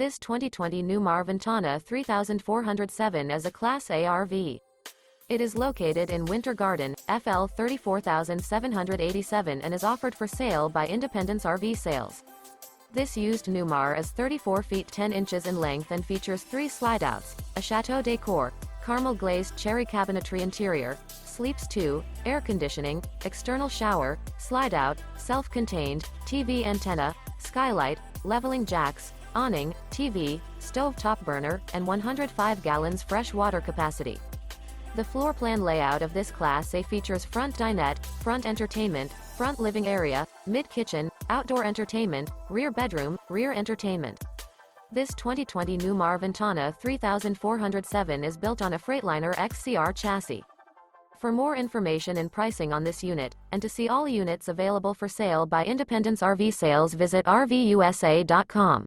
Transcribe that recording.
This 2020 Newmar Ventana 3407 is a Class A RV. It is located in Winter Garden, FL 34787 and is offered for sale by Independence RV Sales. This used Newmar is 34 feet 10 inches in length and features 3 slideouts, a Chateau Decor, Carmel Glazed Cherry Cabinetry interior, sleeps 2, air conditioning, external shower, slideout, self-contained, TV antenna, skylight, leveling jacks, awning, TV, stove-top burner, and 105 gallons fresh water capacity. The floor plan layout of this Class A features front dinette, front entertainment, front living area, mid-kitchen, outdoor entertainment, rear bedroom, rear entertainment. This 2020 Newmar Ventana 3407 is built on a Freightliner XCR chassis. For more information and pricing on this unit, and to see all units available for sale by Independence RV Sales, visit RVUSA.com.